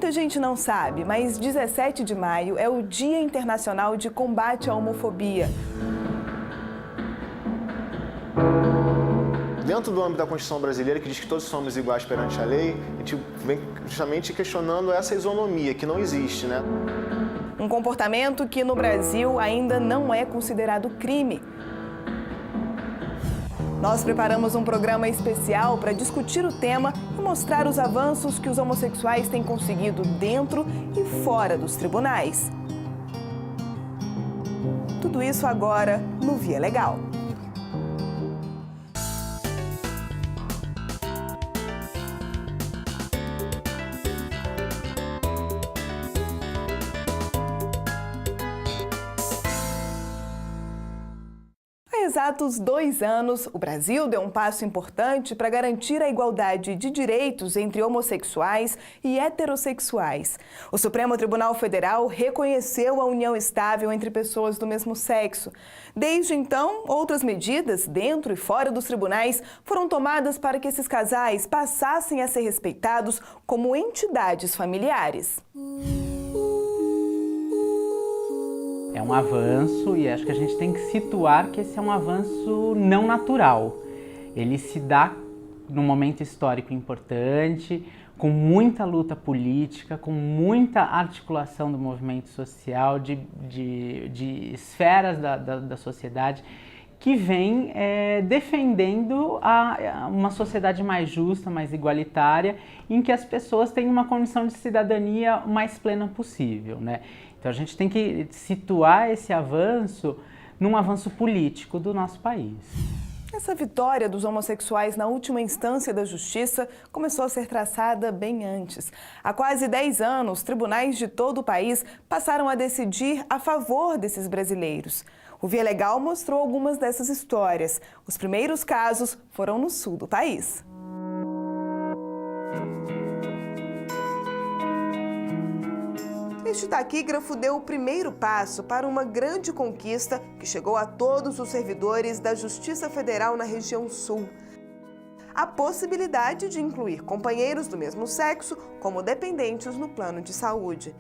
Muita gente não sabe, mas 17 de maio é o Dia Internacional de Combate à Homofobia. Dentro do âmbito da Constituição brasileira, que diz que todos somos iguais perante a lei, a gente vem justamente questionando essa isonomia, que não existe, né? Um comportamento que no Brasil ainda não é considerado crime. Nós preparamos um programa especial para discutir o tema e mostrar os avanços que os homossexuais têm conseguido dentro e fora dos tribunais. Tudo isso agora no Via Legal. Há exatos 2 anos, o Brasil deu um passo importante para garantir a igualdade de direitos entre homossexuais e heterossexuais. O Supremo Tribunal Federal reconheceu a união estável entre pessoas do mesmo sexo. Desde então, outras medidas, dentro e fora dos tribunais, foram tomadas para que esses casais passassem a ser respeitados como entidades familiares. É um avanço e acho que a gente tem que situar que esse é um avanço não natural. Ele se dá num momento histórico importante, com muita luta política, com muita articulação do movimento social, de esferas da sociedade, que vem defendendo uma sociedade mais justa, mais igualitária, em que as pessoas têm uma condição de cidadania mais plena possível, né? Então a gente tem que situar esse avanço num avanço político do nosso país. Essa vitória dos homossexuais na última instância da justiça começou a ser traçada bem antes. Há quase 10 anos, tribunais de todo o país passaram a decidir a favor desses brasileiros. O Via Legal mostrou algumas dessas histórias. Os primeiros casos foram no sul do país. Este taquígrafo deu o primeiro passo para uma grande conquista que chegou a todos os servidores da Justiça Federal na região sul. A possibilidade de incluir companheiros do mesmo sexo como dependentes no plano de saúde.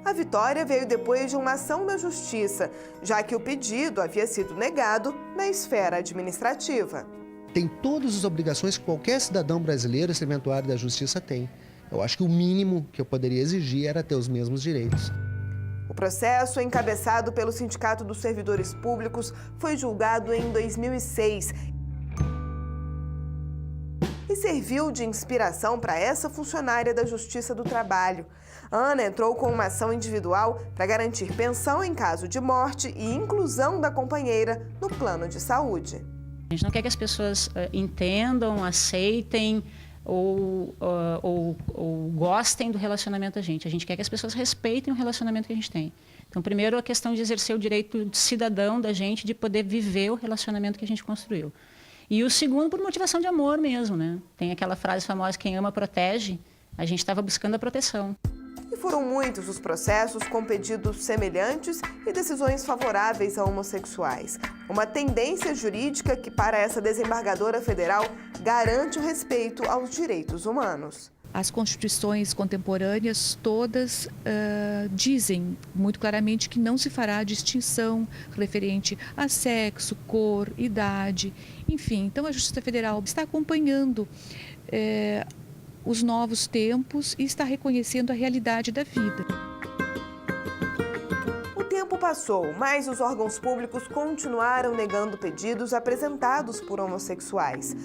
A vitória veio depois de uma ação na Justiça, já que o pedido havia sido negado na esfera administrativa. Tem todas as obrigações que qualquer cidadão brasileiro, serventuário da Justiça, tem. Eu acho que o mínimo que eu poderia exigir era ter os mesmos direitos. O processo, encabeçado pelo Sindicato dos Servidores Públicos, foi julgado em 2006 e serviu de inspiração para essa funcionária da Justiça do Trabalho. Ana entrou com uma ação individual para garantir pensão em caso de morte e inclusão da companheira no plano de saúde. A gente não quer que as pessoas entendam, aceitem ou gostem do relacionamento da gente. A gente quer que as pessoas respeitem o relacionamento que a gente tem. Então, primeiro, a questão de exercer o direito de cidadão da gente, de poder viver o relacionamento que a gente construiu. E o segundo, por motivação de amor mesmo, né? Tem aquela frase famosa, quem ama protege. A gente estava buscando a proteção. E foram muitos os processos com pedidos semelhantes e decisões favoráveis a homossexuais. Uma tendência jurídica que, para essa desembargadora federal, garante o respeito aos direitos humanos. As constituições contemporâneas todas dizem muito claramente que não se fará distinção referente a sexo, cor, idade, enfim. Então a Justiça Federal está acompanhando os novos tempos e está reconhecendo a realidade da vida. O tempo passou, mas os órgãos públicos continuaram negando pedidos apresentados por homossexuais.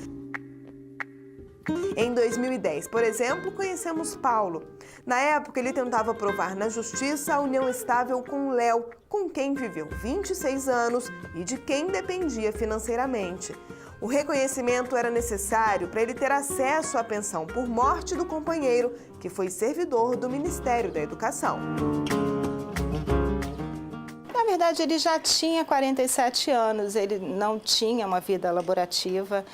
Em 2010, por exemplo, conhecemos Paulo. Na época, ele tentava provar na justiça a união estável com Léo, com quem viveu 26 anos e de quem dependia financeiramente. O reconhecimento era necessário para ele ter acesso à pensão por morte do companheiro, que foi servidor do Ministério da Educação. Na verdade, ele já tinha 47 anos, ele não tinha uma vida laborativa,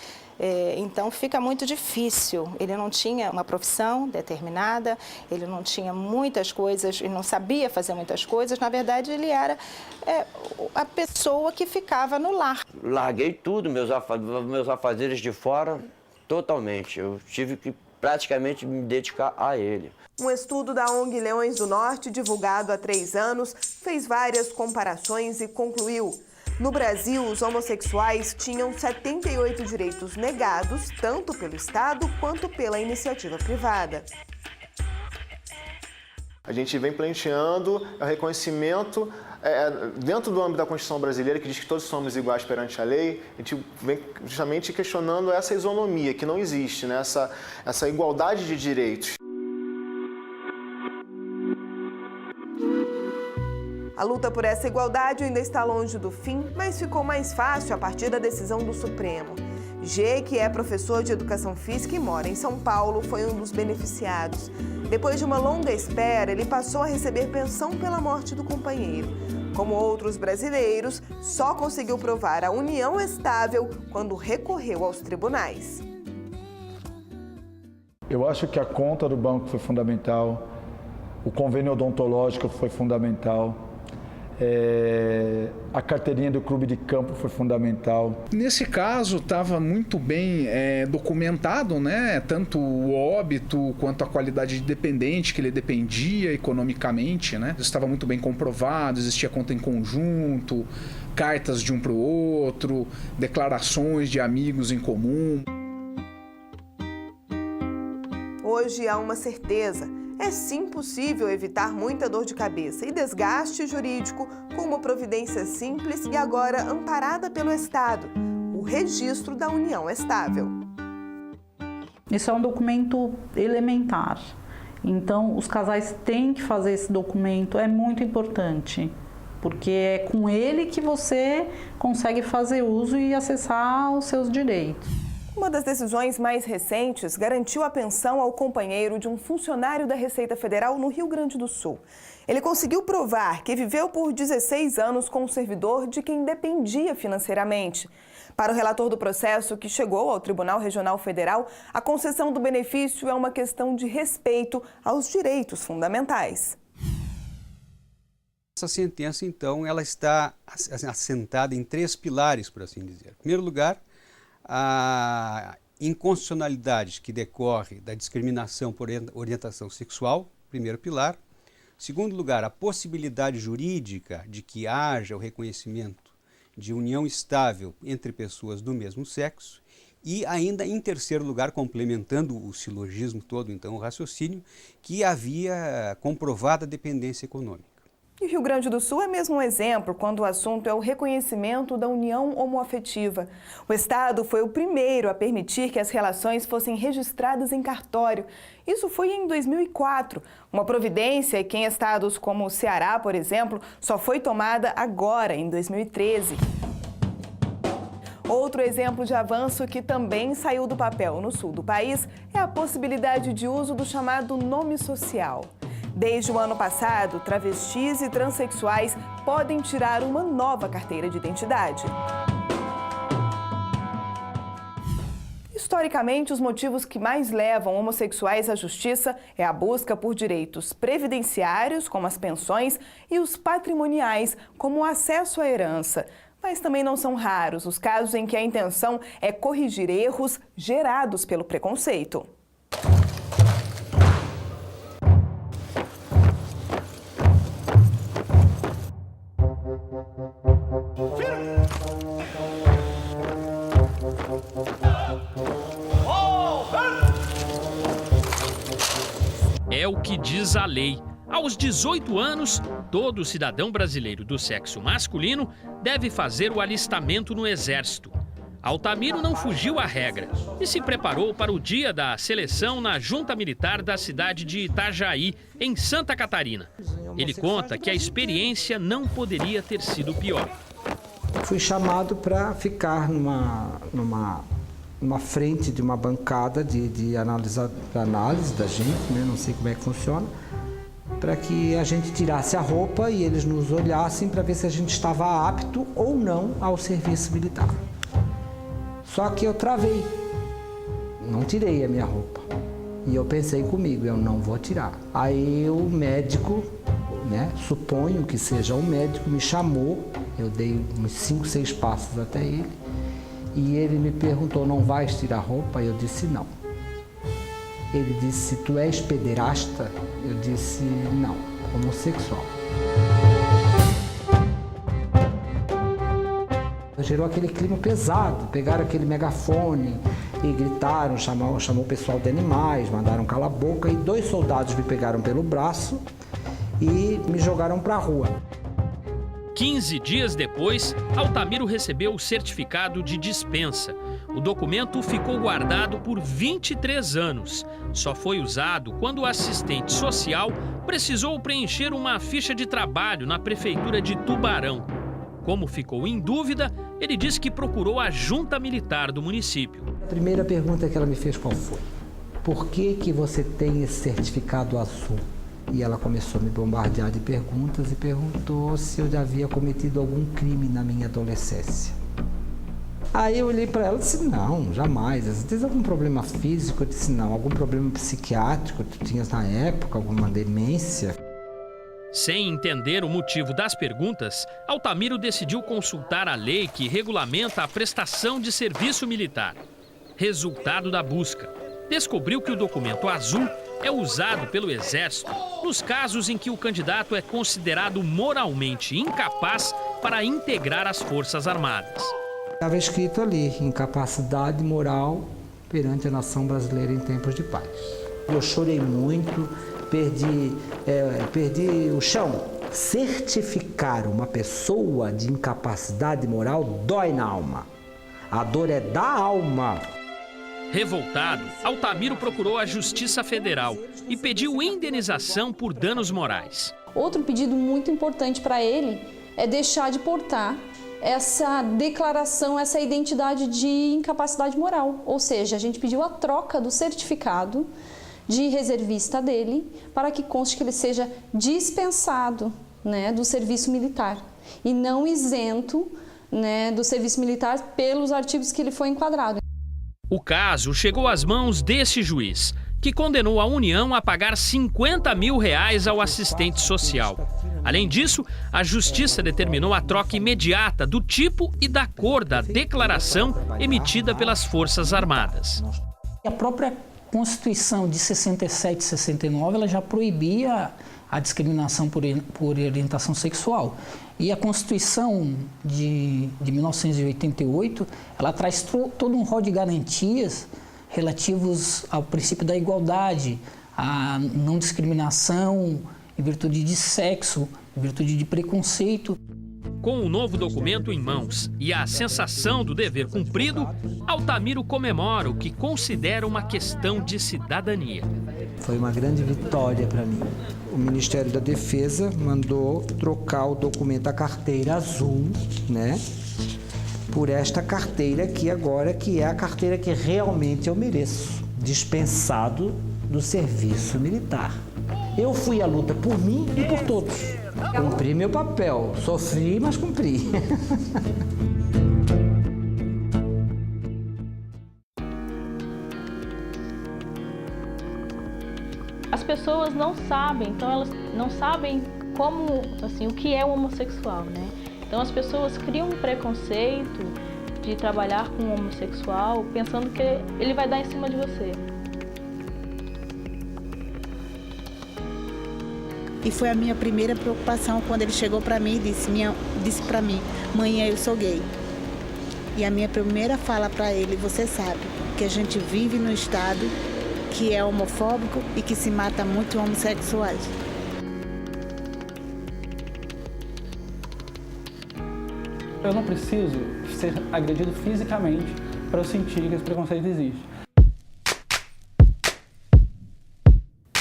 então fica muito difícil. Ele não tinha uma profissão determinada, ele não tinha muitas coisas, ele não sabia fazer muitas coisas. Na verdade, ele era a pessoa que ficava no lar. Larguei tudo, meus afazeres de fora, totalmente. Eu tive que praticamente me dedicar a ele. Um estudo da ONG Leões do Norte, divulgado há 3 anos, fez várias comparações e concluiu: no Brasil, os homossexuais tinham 78 direitos negados, tanto pelo Estado quanto pela iniciativa privada. A gente vem pleiteando o reconhecimento dentro do âmbito da Constituição brasileira, que diz que todos somos iguais perante a lei. A gente vem justamente questionando essa isonomia que não existe, né? essa igualdade de direitos. A luta por essa igualdade ainda está longe do fim, mas ficou mais fácil a partir da decisão do Supremo. G, que é professor de Educação Física e mora em São Paulo, foi um dos beneficiados. Depois de uma longa espera, ele passou a receber pensão pela morte do companheiro. Como outros brasileiros, só conseguiu provar a união estável quando recorreu aos tribunais. Eu acho que a conta do banco foi fundamental, o convênio odontológico foi fundamental. A carteirinha do clube de campo foi fundamental. Nesse caso, estava muito bem documentado, né? Tanto o óbito quanto a qualidade de dependente, que ele dependia economicamente, né? Estava muito bem comprovado, existia conta em conjunto, cartas de um para o outro, declarações de amigos em comum. Hoje há uma certeza. É sim possível evitar muita dor de cabeça e desgaste jurídico com uma providência simples e agora amparada pelo Estado, o Registro da União Estável. Isso é um documento elementar, então os casais têm que fazer esse documento, é muito importante, porque é com ele que você consegue fazer uso e acessar os seus direitos. Uma das decisões mais recentes garantiu a pensão ao companheiro de um funcionário da Receita Federal no Rio Grande do Sul. Ele conseguiu provar que viveu por 16 anos com um servidor de quem dependia financeiramente. Para o relator do processo, que chegou ao Tribunal Regional Federal, a concessão do benefício é uma questão de respeito aos direitos fundamentais. Essa sentença, então, ela está assentada em 3 pilares, por assim dizer. Em primeiro lugar, a inconstitucionalidade que decorre da discriminação por orientação sexual, primeiro pilar. Segundo lugar, a possibilidade jurídica de que haja o reconhecimento de união estável entre pessoas do mesmo sexo. E ainda, em terceiro lugar, complementando o silogismo todo, então, o raciocínio, que havia comprovada dependência econômica. E o Rio Grande do Sul é mesmo um exemplo quando o assunto é o reconhecimento da união homoafetiva. O Estado foi o primeiro a permitir que as relações fossem registradas em cartório. Isso foi em 2004, uma providência que em estados como o Ceará, por exemplo, só foi tomada agora, em 2013. Outro exemplo de avanço que também saiu do papel no sul do país é a possibilidade de uso do chamado nome social. Desde o ano passado, travestis e transexuais podem tirar uma nova carteira de identidade. Historicamente, os motivos que mais levam homossexuais à justiça é a busca por direitos previdenciários, como as pensões, e os patrimoniais, como o acesso à herança. Mas também não são raros os casos em que a intenção é corrigir erros gerados pelo preconceito. É o que diz a lei. Aos 18 anos, todo cidadão brasileiro do sexo masculino deve fazer o alistamento no Exército. Altamiro não fugiu à regra e se preparou para o dia da seleção na Junta Militar da cidade de Itajaí, em Santa Catarina. Ele conta que a experiência não poderia ter sido pior. Fui chamado para ficar numa frente de uma bancada de análise da gente, né? Não sei como é que funciona, para que a gente tirasse a roupa e eles nos olhassem para ver se a gente estava apto ou não ao serviço militar. Só que eu travei, não tirei a minha roupa. E eu pensei comigo, eu não vou tirar. Aí o médico, né, suponho que seja um médico, me chamou, eu dei uns 5, 6 passos até ele, e ele me perguntou, não vais tirar a roupa? Eu disse não. Ele disse, tu és pederasta? Eu disse, não, homossexual. Gerou aquele clima pesado, pegaram aquele megafone e gritaram, chamou o pessoal de animais, mandaram calar a boca e 2 soldados me pegaram pelo braço e me jogaram para a rua. 15 dias depois, Altamiro recebeu o certificado de dispensa. O documento ficou guardado por 23 anos. Só foi usado quando o assistente social precisou preencher uma ficha de trabalho na prefeitura de Tubarão. Como ficou em dúvida, ele disse que procurou a junta militar do município. A primeira pergunta que ela me fez qual foi? Por que você tem esse certificado azul? E ela começou a me bombardear de perguntas e perguntou se eu já havia cometido algum crime na minha adolescência. Aí eu olhei para ela e disse, não, jamais. Você tem algum problema físico? Eu disse, não. Algum problema psiquiátrico que tu tinhas na época? Alguma demência? Sem entender o motivo das perguntas, Altamiro decidiu consultar a lei que regulamenta a prestação de serviço militar. Resultado da busca: descobriu que o documento azul é usado pelo Exército nos casos em que o candidato é considerado moralmente incapaz para integrar as Forças Armadas. Estava escrito ali, incapacidade moral perante a nação brasileira em tempos de paz. Eu chorei muito, perdi o chão. Certificar uma pessoa de incapacidade moral dói na alma. A dor é da alma. Revoltado, Altamiro procurou a Justiça Federal e pediu indenização por danos morais. Outro pedido muito importante para ele é deixar de portar essa declaração, essa identidade de incapacidade moral. Ou seja, a gente pediu a troca do certificado de reservista dele para que conste que ele seja dispensado, né, do serviço militar e não isento, né, do serviço militar pelos artigos que ele foi enquadrado. O caso chegou às mãos desse juiz, que condenou a União a pagar R$50 mil ao assistente social. Além disso, a Justiça determinou a troca imediata do tipo e da cor da declaração emitida pelas Forças Armadas. A própria Constituição de 67 e 69 ela já proibia a discriminação por orientação sexual. E a Constituição de 1988 ela traz todo um rol de garantias relativos ao princípio da igualdade, à não discriminação em virtude de sexo, em virtude de preconceito. Com o novo documento em mãos e a sensação do dever cumprido, Altamiro comemora o que considera uma questão de cidadania. Foi uma grande vitória para mim. O Ministério da Defesa mandou trocar o documento da carteira azul, né, por esta carteira aqui agora, que é a carteira que realmente eu mereço, dispensado do serviço militar. Eu fui à luta por mim e por todos. Cumpri meu papel, sofri, mas cumpri. As pessoas não sabem, então elas não sabem como, assim, o que é o homossexual, né? Então as pessoas criam um preconceito de trabalhar com um homossexual pensando que ele vai dar em cima de você. E foi a minha primeira preocupação quando ele chegou para mim e disse para mim, mãe, eu sou gay. E a minha primeira fala para ele, você sabe que a gente vive num estado que é homofóbico e que se mata muito homossexuais. Eu não preciso ser agredido fisicamente para eu sentir que esse preconceito existe.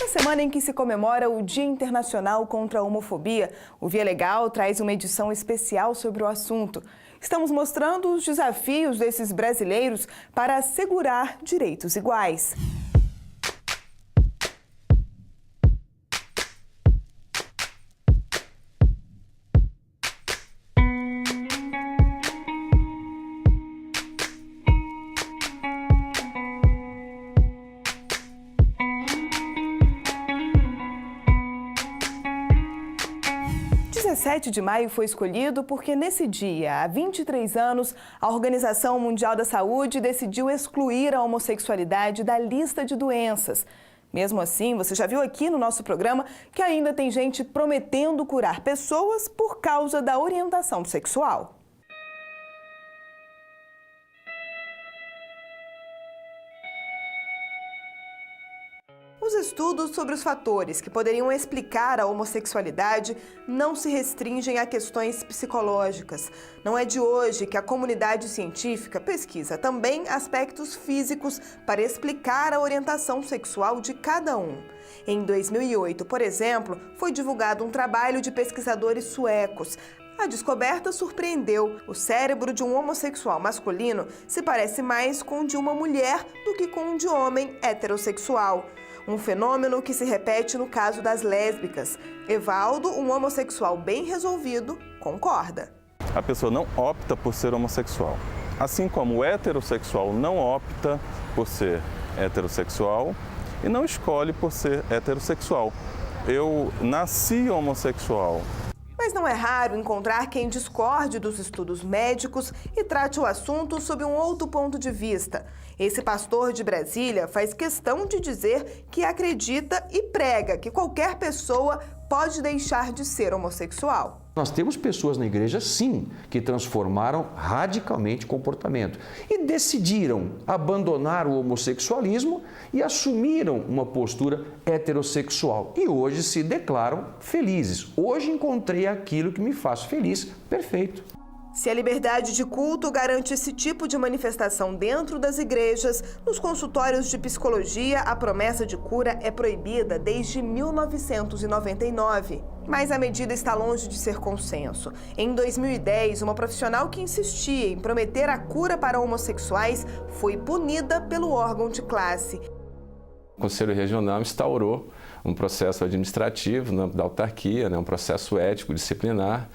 Na semana em que se comemora o Dia Internacional contra a Homofobia, o Via Legal traz uma edição especial sobre o assunto. Estamos mostrando os desafios desses brasileiros para assegurar direitos iguais. 17 de maio foi escolhido porque nesse dia, há 23 anos, a Organização Mundial da Saúde decidiu excluir a homossexualidade da lista de doenças. Mesmo assim, você já viu aqui no nosso programa que ainda tem gente prometendo curar pessoas por causa da orientação sexual. Os estudos sobre os fatores que poderiam explicar a homossexualidade não se restringem a questões psicológicas. Não é de hoje que a comunidade científica pesquisa também aspectos físicos para explicar a orientação sexual de cada um. Em 2008, por exemplo, foi divulgado um trabalho de pesquisadores suecos. A descoberta surpreendeu. O cérebro de um homossexual masculino se parece mais com o de uma mulher do que com o de homem heterossexual. Um fenômeno que se repete no caso das lésbicas. Evaldo, um homossexual bem resolvido, concorda. A pessoa não opta por ser homossexual. Assim como o heterossexual não opta por ser heterossexual e não escolhe por ser heterossexual. Eu nasci homossexual. Mas não é raro encontrar quem discorde dos estudos médicos e trate o assunto sob um outro ponto de vista. Esse pastor de Brasília faz questão de dizer que acredita e prega que qualquer pessoa pode deixar de ser homossexual. Nós temos pessoas na igreja, sim, que transformaram radicalmente o comportamento e decidiram abandonar o homossexualismo e assumiram uma postura heterossexual. E hoje se declaram felizes. Hoje encontrei aquilo que me faz feliz. Perfeito. Se a liberdade de culto garante esse tipo de manifestação dentro das igrejas, nos consultórios de psicologia a promessa de cura é proibida desde 1999. Mas a medida está longe de ser consenso. Em 2010, uma profissional que insistia em prometer a cura para homossexuais foi punida pelo órgão de classe. O Conselho Regional instaurou um processo administrativo no âmbito da autarquia, um processo ético disciplinar,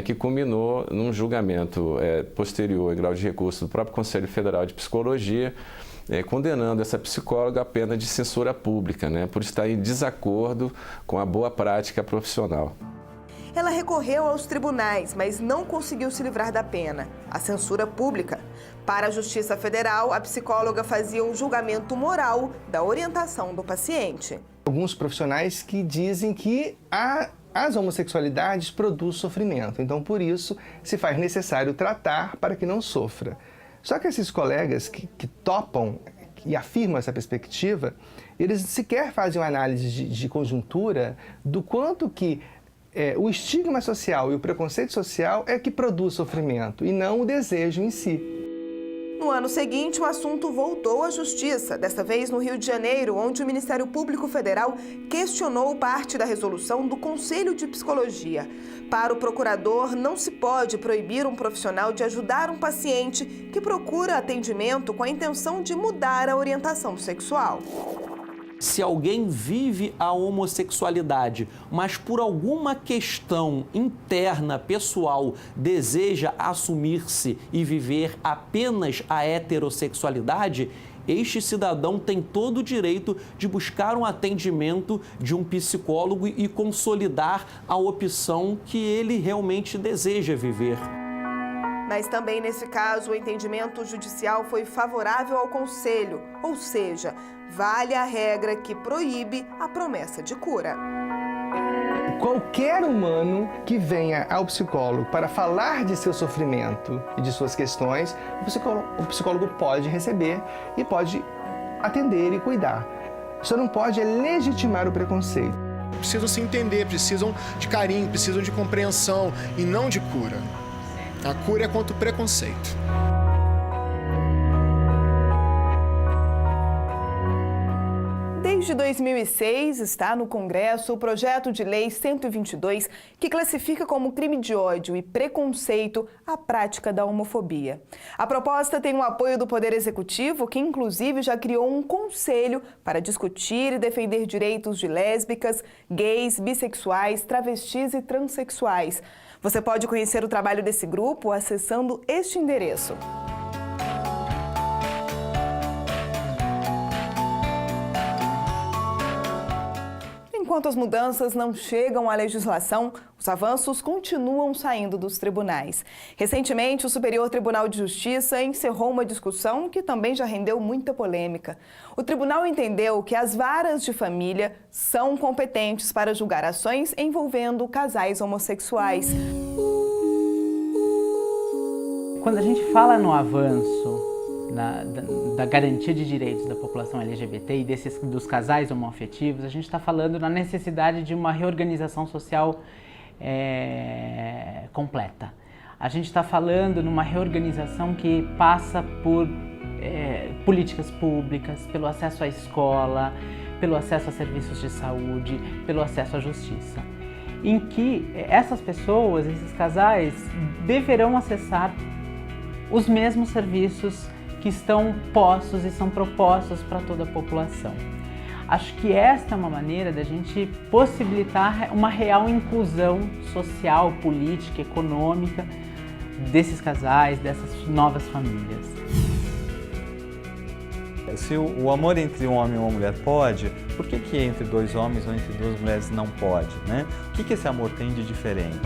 que culminou num julgamento posterior em grau de recurso do próprio Conselho Federal de Psicologia, condenando essa psicóloga à pena de censura pública, por estar em desacordo com a boa prática profissional. Ela recorreu aos tribunais, mas não conseguiu se livrar da pena, a censura pública. Para a Justiça Federal, a psicóloga fazia um julgamento moral da orientação do paciente. Alguns profissionais que dizem que as homossexualidades produzem sofrimento, então por isso se faz necessário tratar para que não sofra. Só que esses colegas que topam e afirmam essa perspectiva, eles sequer fazem uma análise de conjuntura do quanto que o estigma social e o preconceito social é que produz sofrimento e não o desejo em si. No ano seguinte, o assunto voltou à Justiça, desta vez no Rio de Janeiro, onde o Ministério Público Federal questionou parte da resolução do Conselho de Psicologia. Para o procurador, não se pode proibir um profissional de ajudar um paciente que procura atendimento com a intenção de mudar a orientação sexual. Se alguém vive a homossexualidade, mas por alguma questão interna, pessoal, deseja assumir-se e viver apenas a heterossexualidade, este cidadão tem todo o direito de buscar um atendimento de um psicólogo e consolidar a opção que ele realmente deseja viver. Mas também nesse caso, o entendimento judicial foi favorável ao Conselho, ou seja, vale a regra que proíbe a promessa de cura. Qualquer humano que venha ao psicólogo para falar de seu sofrimento e de suas questões, o psicólogo pode receber e pode atender e cuidar. Só não pode legitimar o preconceito. Precisam se entender, precisam de carinho, precisam de compreensão e não de cura. A cura é contra o preconceito. Desde 2006, está no Congresso o projeto de lei 122, que classifica como crime de ódio e preconceito a prática da homofobia. A proposta tem o apoio do Poder Executivo, que inclusive já criou um conselho para discutir e defender direitos de lésbicas, gays, bissexuais, travestis e transexuais. Você pode conhecer o trabalho desse grupo acessando este endereço. enquanto as mudanças não chegam à legislação, os avanços continuam saindo dos tribunais. Recentemente, o Superior Tribunal de Justiça encerrou uma discussão que também já rendeu muita polêmica. O tribunal entendeu que as varas de família são competentes para julgar ações envolvendo casais homossexuais. Quando a gente fala no avanço da garantia de direitos da população LGBT e dos casais homoafetivos, a gente está falando na necessidade de uma reorganização social completa. A gente está falando numa reorganização que passa por políticas públicas, pelo acesso à escola, pelo acesso a serviços de saúde, pelo acesso à justiça, em que essas pessoas, esses casais, deverão acessar os mesmos serviços que estão postos e são propostos para toda a população. Acho que esta é uma maneira da gente possibilitar uma real inclusão social, política, econômica desses casais, dessas novas famílias. Se o amor entre um homem e uma mulher pode, por que entre dois homens ou entre duas mulheres não pode, né? O que esse amor tem de diferente?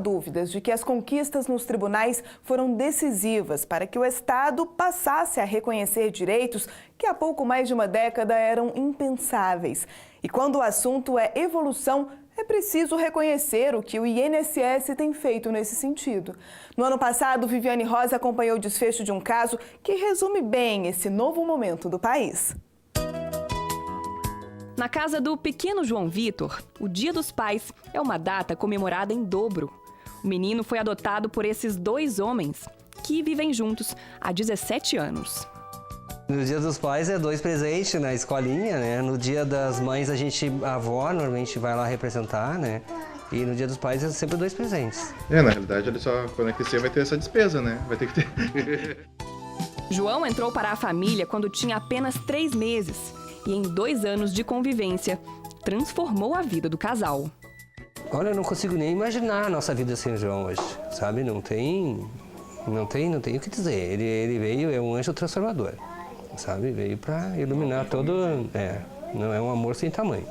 Dúvidas de que as conquistas nos tribunais foram decisivas para que o Estado passasse a reconhecer direitos que há pouco mais de uma década eram impensáveis. E quando o assunto é evolução, é preciso reconhecer o que o INSS tem feito nesse sentido. No ano passado, Viviane Rosa acompanhou o desfecho de um caso que resume bem esse novo momento do país. Na casa do pequeno João Vitor, o Dia dos Pais é uma data comemorada em dobro. O menino foi adotado por esses dois homens que vivem juntos há 17 anos. No Dia dos Pais é 2 presentes na escolinha, né? No Dia das Mães a avó normalmente vai lá representar, né? E no Dia dos Pais é sempre 2 presentes. Na realidade, ele só quando crescer vai ter essa despesa, né? Vai ter que ter. João entrou para a família quando tinha apenas 3 meses e em 2 anos de convivência transformou a vida do casal. Olha, eu não consigo nem imaginar a nossa vida sem o João hoje, sabe? Não tem o que dizer. Ele veio, é um anjo transformador, sabe? Veio para iluminar todo... não é um amor sem tamanho.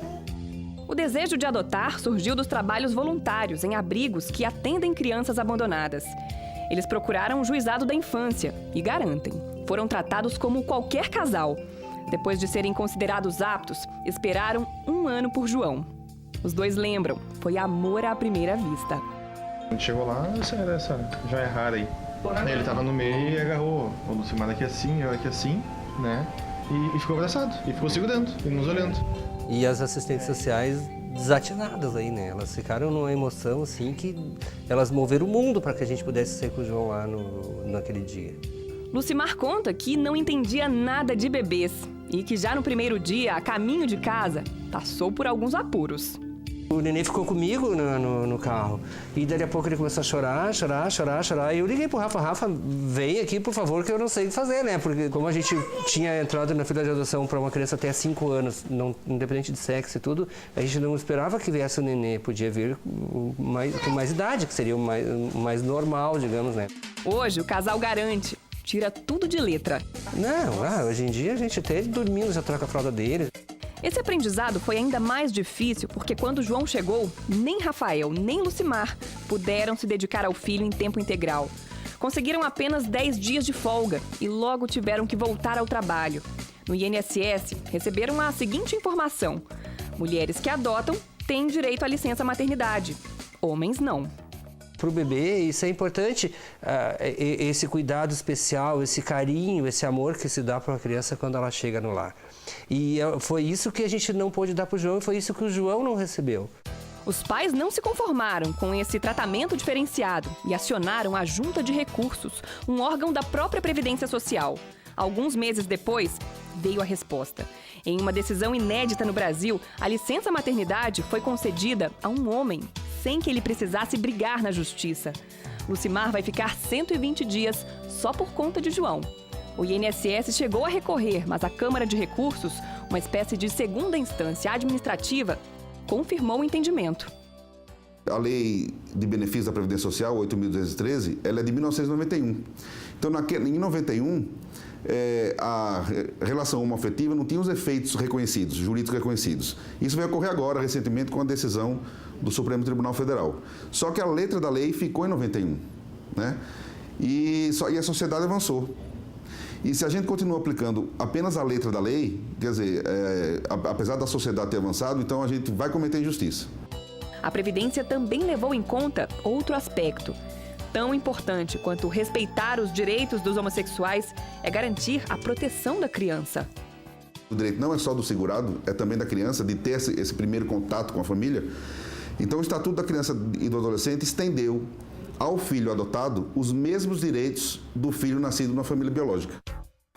O desejo de adotar surgiu dos trabalhos voluntários em abrigos que atendem crianças abandonadas. Eles procuraram o juizado da infância e garantem, foram tratados como qualquer casal. Depois de serem considerados aptos, esperaram 1 ano por João. Os dois lembram, foi amor à primeira vista. A gente chegou lá, essa joia rara aí. Ele tava no meio e agarrou o Lucimar aqui assim, eu aqui assim, né? E ficou abraçado, e ficou segurando, e nos olhando. E as assistentes sociais desatinadas aí, né? Elas ficaram numa emoção assim que elas moveram o mundo para que a gente pudesse ser com o João lá naquele dia. Lucimar conta que não entendia nada de bebês e que já no primeiro dia, a caminho de casa, passou por alguns apuros. O neném ficou comigo no carro e daí a pouco ele começou a chorar. E eu liguei pro Rafa, vem aqui por favor que eu não sei o que fazer, né? Porque como a gente tinha entrado na fila de adoção para uma criança até 5 anos, independente de sexo e tudo, a gente não esperava que viesse o neném, podia vir com mais idade, que seria o mais normal, digamos, né? Hoje o casal garante, tira tudo de letra. Não, hoje em dia a gente até dormindo já troca a fralda dele. Esse aprendizado foi ainda mais difícil porque quando João chegou, nem Rafael nem Lucimar puderam se dedicar ao filho em tempo integral. Conseguiram apenas 10 dias de folga e logo tiveram que voltar ao trabalho. No INSS, receberam a seguinte informação: mulheres que adotam têm direito à licença maternidade, homens não. Para o bebê, isso é importante, esse cuidado especial, esse carinho, esse amor que se dá para uma criança quando ela chega no lar. E foi isso que a gente não pôde dar para o João e foi isso que o João não recebeu. Os pais não se conformaram com esse tratamento diferenciado e acionaram a Junta de Recursos, um órgão da própria Previdência Social. Alguns meses depois, veio a resposta. Em uma decisão inédita no Brasil, a licença maternidade foi concedida a um homem, sem que ele precisasse brigar na justiça. Lucimar vai ficar 120 dias só por conta de João. O INSS chegou a recorrer, mas a Câmara de Recursos uma espécie de segunda instância administrativa, confirmou o entendimento. A Lei de Benefícios da Previdência Social, 8.213, ela é de 1991. Então, em 91, a relação homoafetiva não tinha os efeitos reconhecidos, jurídicos reconhecidos. Isso vai ocorrer agora, recentemente, com a decisão do Supremo Tribunal Federal. Só que a letra da lei ficou em 91, né? E a sociedade avançou. E se a gente continua aplicando apenas a letra da lei, quer dizer, apesar da sociedade ter avançado, então a gente vai cometer injustiça. A Previdência também levou em conta outro aspecto. Tão importante quanto respeitar os direitos dos homossexuais é garantir a proteção da criança. O direito não é só do segurado, é também da criança, de ter esse primeiro contato com a família. Então, o Estatuto da Criança e do Adolescente estendeu ao filho adotado os mesmos direitos do filho nascido na família biológica.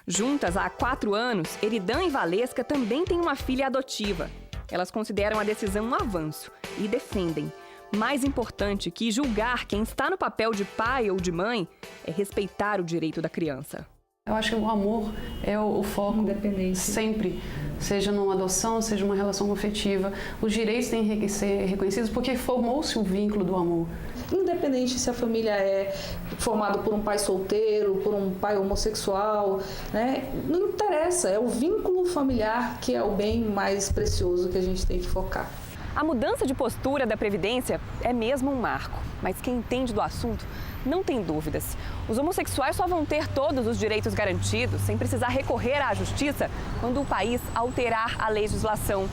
Juntas há 4 anos, Eridan e Valesca também têm uma filha adotiva. Elas consideram a decisão um avanço e defendem. Mais importante que julgar quem está no papel de pai ou de mãe é respeitar o direito da criança. Eu acho que o amor é o foco, independente, sempre, seja numa adoção, seja numa relação afetiva. Os direitos têm que ser reconhecidos porque formou-se o vínculo do amor. Independente se a família é formada por um pai solteiro, por um pai homossexual, né? Não interessa, é o vínculo familiar que é o bem mais precioso que a gente tem que focar. A mudança de postura da Previdência é mesmo um marco, mas quem entende do assunto não tem dúvidas. Os homossexuais só vão ter todos os direitos garantidos sem precisar recorrer à justiça quando o país alterar a legislação.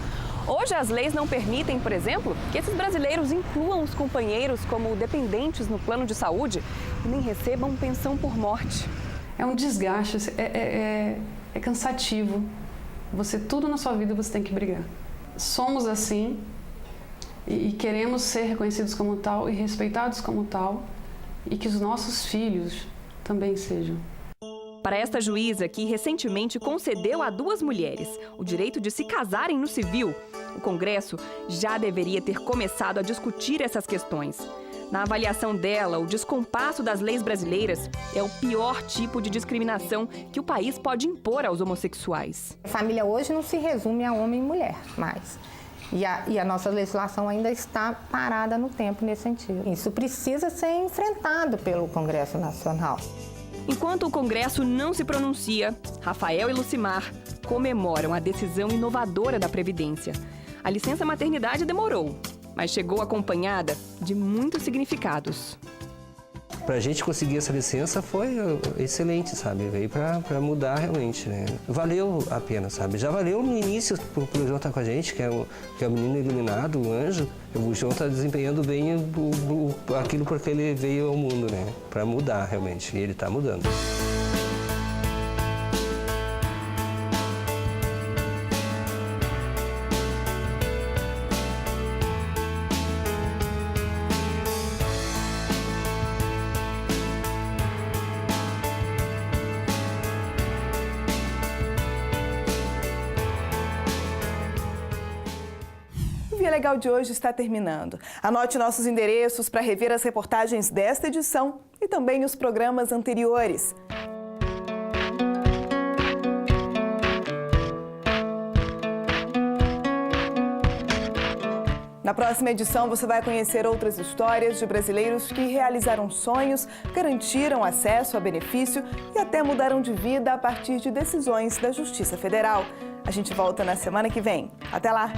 Hoje as leis não permitem, por exemplo, que esses brasileiros incluam os companheiros como dependentes no plano de saúde e nem recebam pensão por morte. É um desgaste, é cansativo. Tudo na sua vida você tem que brigar. Somos assim e queremos ser reconhecidos como tal e respeitados como tal e que os nossos filhos também sejam. Para esta juíza, que recentemente concedeu a 2 mulheres o direito de se casarem no civil, o Congresso já deveria ter começado a discutir essas questões. Na avaliação dela, o descompasso das leis brasileiras é o pior tipo de discriminação que o país pode impor aos homossexuais. A família hoje não se resume a homem e mulher mais. E a nossa legislação ainda está parada no tempo nesse sentido. Isso precisa ser enfrentado pelo Congresso Nacional. Enquanto o Congresso não se pronuncia, Rafael e Lucimar comemoram a decisão inovadora da Previdência. A licença maternidade demorou, mas chegou acompanhada de muitos significados. Para a gente conseguir essa licença foi excelente, sabe? Veio para mudar realmente, né? Valeu a pena, sabe? Já valeu no início pro João estar com a gente, que é o menino iluminado, o anjo. O João está desempenhando bem aquilo porque ele veio ao mundo, né? Para mudar realmente, e ele está mudando. O Via Legal de hoje está terminando. Anote nossos endereços para rever as reportagens desta edição e também os programas anteriores. Na próxima edição, você vai conhecer outras histórias de brasileiros que realizaram sonhos, garantiram acesso a benefício e até mudaram de vida a partir de decisões da Justiça Federal. A gente volta na semana que vem. Até lá!